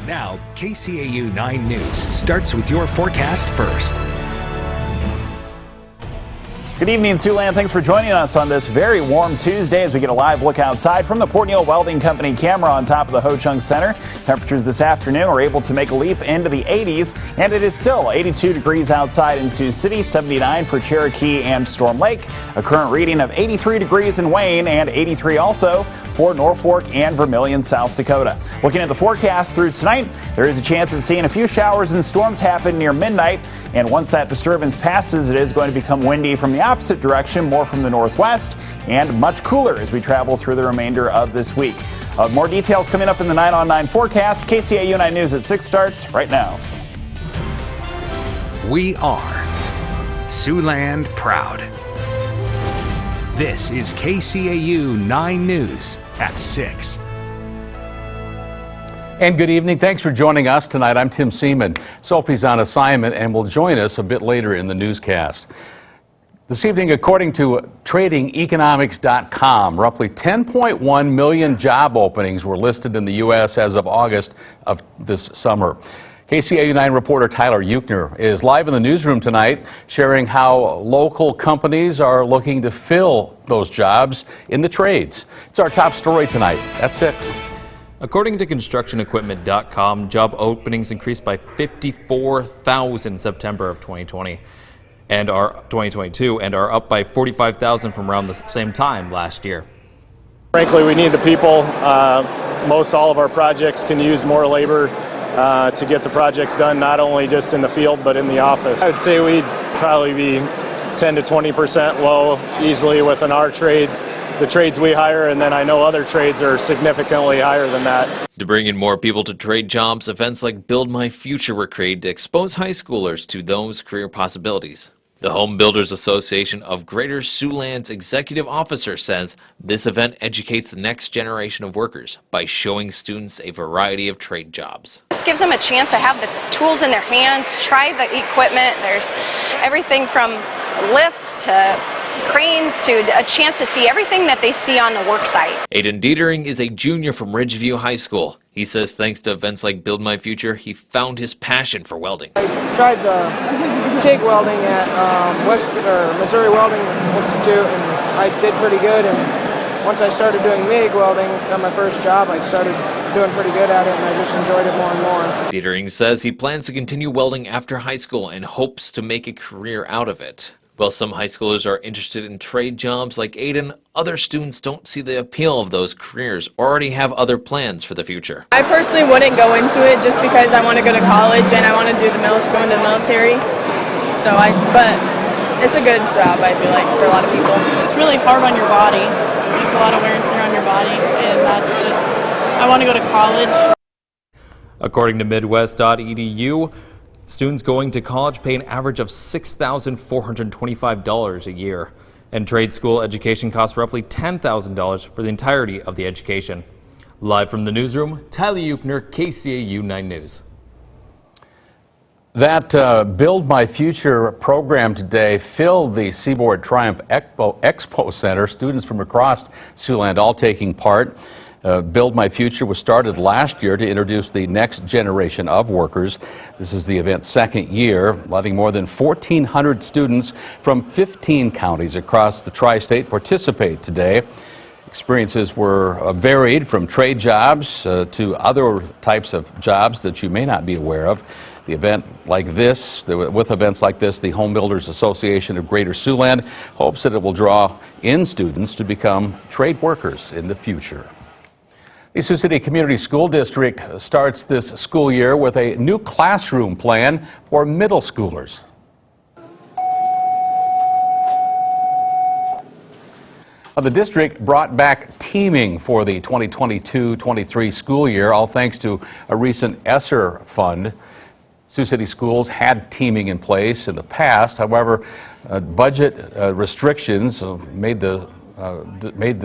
Now, KCAU 9 News starts with your forecast first. Good evening, Siouxland. Thanks for joining us on this very warm Tuesday as we get a live look outside from the Port Neal Welding Company camera on top of the Ho-Chung Center. Temperatures this afternoon are able to make a leap into the 80s, and it is still 82 degrees outside in Sioux City, 79 for Cherokee and Storm Lake. A current reading of 83 degrees in Wayne and 83 also for Norfolk and Vermilion, South Dakota. Looking at the forecast through tonight, there is a chance of seeing a few showers and storms happen near midnight. And once that disturbance passes, it is going to become windy from the opposite direction, more from the northwest, and much cooler as we travel through the remainder of this week. More details coming up in the 9 on 9 forecast. KCAU 9 News at 6 starts right now. We are Siouxland proud. This is KCAU 9 News at 6. And good evening. Thanks for joining us tonight. I'm Tim Seaman. Sophie's on assignment and will join us a bit later in the newscast. This evening, according to TradingEconomics.com, roughly 10.1 million job openings were listed in the U.S. as of August of this summer. KCAU 9 reporter Tyler Euchner is live in the newsroom tonight, sharing how local companies are looking to fill those jobs in the trades. It's our top story tonight at 6. According to ConstructionEquipment.com, job openings increased by 54,000 in September of 2022 and are up by 45,000 from around the same time last year. Frankly, we need the people. Most all of our projects can use more labor to get the projects done, not only just in the field but in the office. I would say we'd probably be 10 to 20% low easily within our trades. The trades we hire, and then I know other trades are significantly higher than that. To bring in more people to trade jobs, events like Build My Future were created to expose high schoolers to those career possibilities. The Home Builders Association of Greater Siouxland's executive officer says this event educates the next generation of workers by showing students a variety of trade jobs. This gives them a chance to have the tools in their hands, try the equipment. There's everything from lifts to cranes to a chance to see everything that they see on the work site. Aiden Dietering is a junior from Ridgeview High School. He says thanks to events like Build My Future, he found his passion for welding. I tried the TIG welding at Missouri Welding Institute, and I did pretty good. And once I started doing MIG welding at my first job, I started doing pretty good at it, and I just enjoyed it more and more. Dietering says he plans to continue welding after high school and hopes to make a career out of it. While some high schoolers are interested in trade jobs like Aiden, other students don't see the appeal of those careers or already have other plans for the future. I personally wouldn't go into it just because I want to go to college and I want to do go into the military. But it's a good job, I feel like, for a lot of people. It's really hard on your body. It's a lot of wear and tear on your body, and that's just, I want to go to college. According to Midwest.edu, students going to college pay an average of $6,425 a year, and trade school education costs roughly $10,000 for the entirety of the education. Live from the newsroom, Tyler Euchner, KCAU 9 News. That Build My Future program today filled the Seaboard Triumph Expo Center. Students from across Siouxland all taking part. Build My Future was started last year to introduce the next generation of workers. This is the event's second year, letting more than 1,400 students from 15 counties across the tri-state participate today. Experiences were varied from trade jobs to other types of jobs that you may not be aware of. With events like this, the Home Builders Association of Greater Siouxland hopes that it will draw in students to become trade workers in the future. The Sioux City Community School District starts this school year with a new classroom plan for middle schoolers. The district brought back teaming for the 2022-23 school year, all thanks to a recent ESSER fund. Sioux City schools had teaming in place in the past. However, budget restrictions made the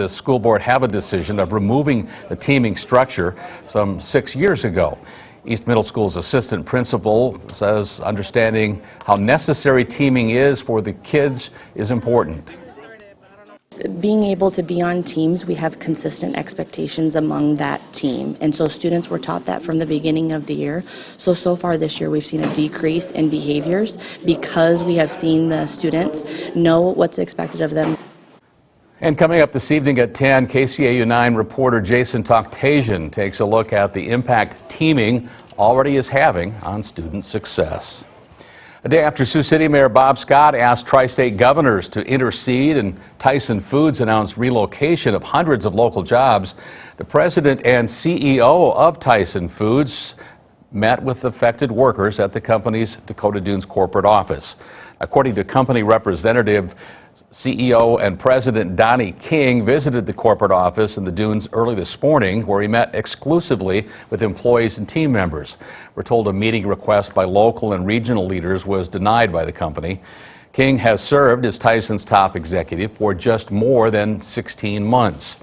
school board have a decision of removing the teaming structure some 6 years ago. East Middle School's assistant principal says understanding how necessary teaming is for the kids is important. Being able to be on teams, we have consistent expectations among that team. And so students were taught that from the beginning of the year. So far this year, we've seen a decrease in behaviors because we have seen the students know what's expected of them. And coming up this evening at 10, KCAU-9 reporter Jason Toctasian takes a look at the impact teaming already is having on student success. A day after Sioux City Mayor Bob Scott asked tri-state governors to intercede and Tyson Foods announced relocation of hundreds of local jobs, the president and CEO of Tyson Foods met with affected workers at the company's Dakota Dunes corporate office. According to company representative, CEO and President Donnie King visited the corporate office in the Dunes early this morning, where he met exclusively with employees and team members. We're told a meeting request by local and regional leaders was denied by the company. King has served as Tyson's top executive for just more than 16 months.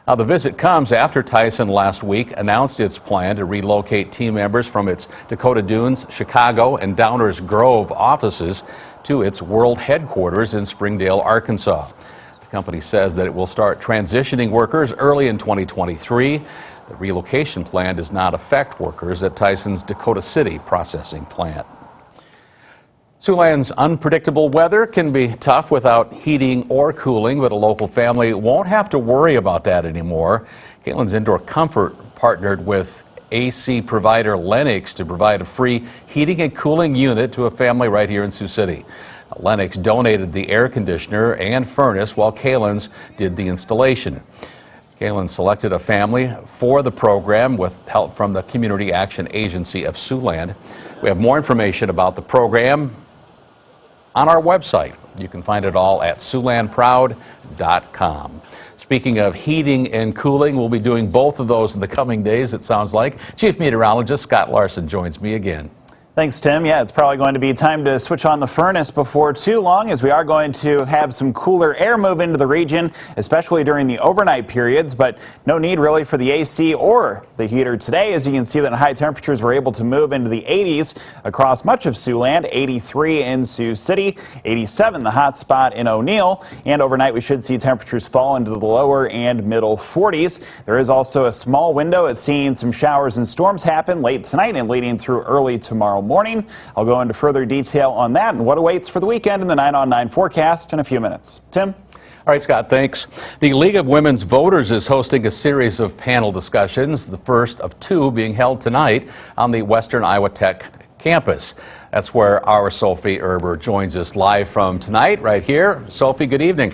Now, the visit comes after Tyson last week announced its plan to relocate team members from its Dakota Dunes, Chicago, and Downers Grove offices to its world headquarters in Springdale, Arkansas. The company says that it will start transitioning workers early in 2023. The relocation plan does not affect workers at Tyson's Dakota City processing plant. Siouxland's unpredictable weather can be tough without heating or cooling, but a local family won't have to worry about that anymore. Caitlin's Indoor Comfort partnered with AC provider Lennox to provide a free heating and cooling unit to a family right here in Sioux City. Lennox donated the air conditioner and furnace while Caitlin's did the installation. Caitlin selected a family for the program with help from the Community Action Agency of Siouxland. We have more information about the program on our website. You can find it all at SiouxlandProud.com. Speaking of heating and cooling, we'll be doing both of those in the coming days, it sounds like. Chief Meteorologist Scott Larson joins me again. Thanks, Tim. Yeah, it's probably going to be time to switch on the furnace before too long, as we are going to have some cooler air move into the region, especially during the overnight periods, but no need really for the AC or the heater today. As you can see, that high temperatures were able to move into the 80s across much of Siouxland, 83 in Sioux City, 87 the hot spot in O'Neill, and overnight we should see temperatures fall into the lower and middle 40s. There is also a small window at seeing some showers and storms happen late tonight and leading through early tomorrow morning. I'll go into further detail on that and what awaits for the weekend in the 9 on 9 forecast in a few minutes. Tim? All right, Scott, thanks. The League of Women's Voters is hosting a series of panel discussions, the first of two being held tonight on the Western Iowa Tech campus. That's where our Sophie Erber joins us live from tonight, right here. Sophie, good evening.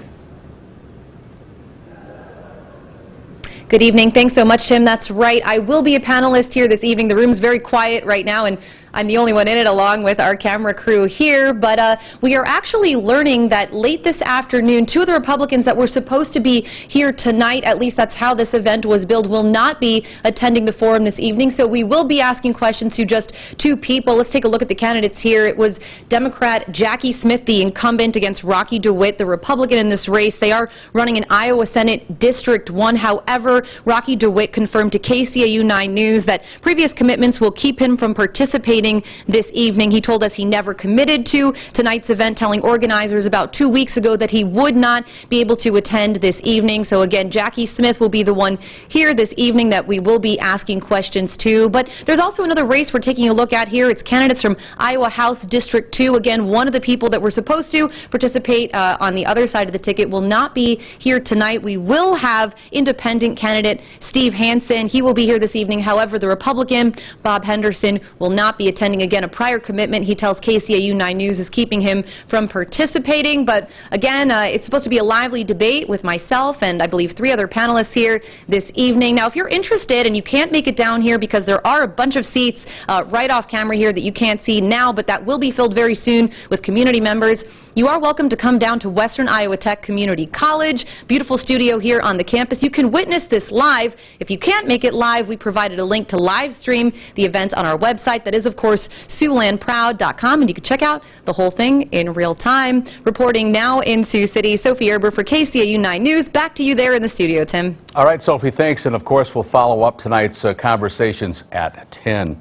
Good evening. Thanks so much, Tim. That's right. I will be a panelist here this evening. The room's very quiet right now, and I'm the only one in it along with our camera crew here, but we are actually learning that late this afternoon, two of the Republicans that were supposed to be here tonight, at least that's how this event was billed, will not be attending the forum this evening. So we will be asking questions to just two people. Let's take a look at the candidates here. It was Democrat Jackie Smith, the incumbent, against Rocky DeWitt, the Republican in this race. They are running in Iowa Senate District 1. However, Rocky DeWitt confirmed to KCAU-9 News that previous commitments will keep him from participating this evening. He told us he never committed to tonight's event, telling organizers about 2 weeks ago that he would not be able to attend this evening. So again, Jackie Smith will be the one here this evening that we will be asking questions to. But there's also another race we're taking a look at here. It's candidates from Iowa House District 2. Again, one of the people that were supposed to participate on the other side of the ticket will not be here tonight. We will have independent candidate Steve Hansen. He will be here this evening. However, the Republican Bob Henderson will not be attending. Again, a prior commitment, he tells KCAU-9 News, is keeping him from participating. But again, it's supposed to be a lively debate with myself and I believe 3 other panelists here this evening. Now, if you're interested and you can't make it down here because there are a bunch of seats right off camera here that you can't see now, but that will be filled very soon with community members, you are welcome to come down to Western Iowa Tech Community College. Beautiful studio here on the campus. You can witness this live. If you can't make it live, we provided a link to live stream the event on our website. That is, of course, SiouxlandProud.com, and you can check out the whole thing in real time. Reporting now in Sioux City, Sophie Erber for KCAU-9 News. Back to you there in the studio, Tim. All right, Sophie, thanks. And of course, we'll follow up tonight's conversations at 10.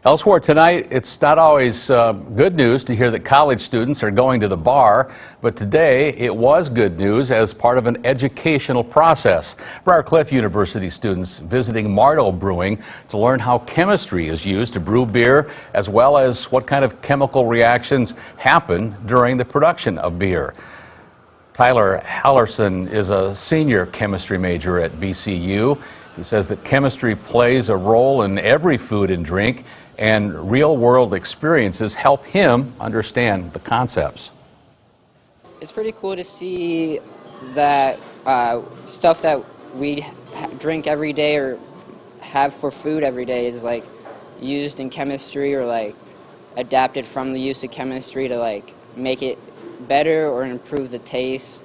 Elsewhere tonight, it's not always good news to hear that college students are going to the bar, but today it was good news as part of an educational process. Briarcliff University students visiting Mardo Brewing to learn how chemistry is used to brew beer, as well as what kind of chemical reactions happen during the production of beer. Tyler Hallerson is a senior chemistry major at BCU. He says that chemistry plays a role in every food and drink, and real-world experiences help him understand the concepts. It's pretty cool to see that stuff that we drink every day or have for food every day is like used in chemistry or like adapted from the use of chemistry to like make it better or improve the taste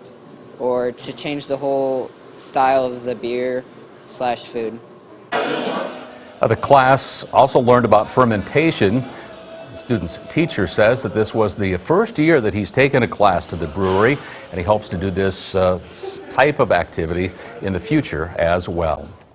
or to change the whole style of the beer/food. The class also learned about fermentation. The student's teacher says that this was the first year that he's taken a class to the brewery, and he hopes to do this type of activity in the future as well.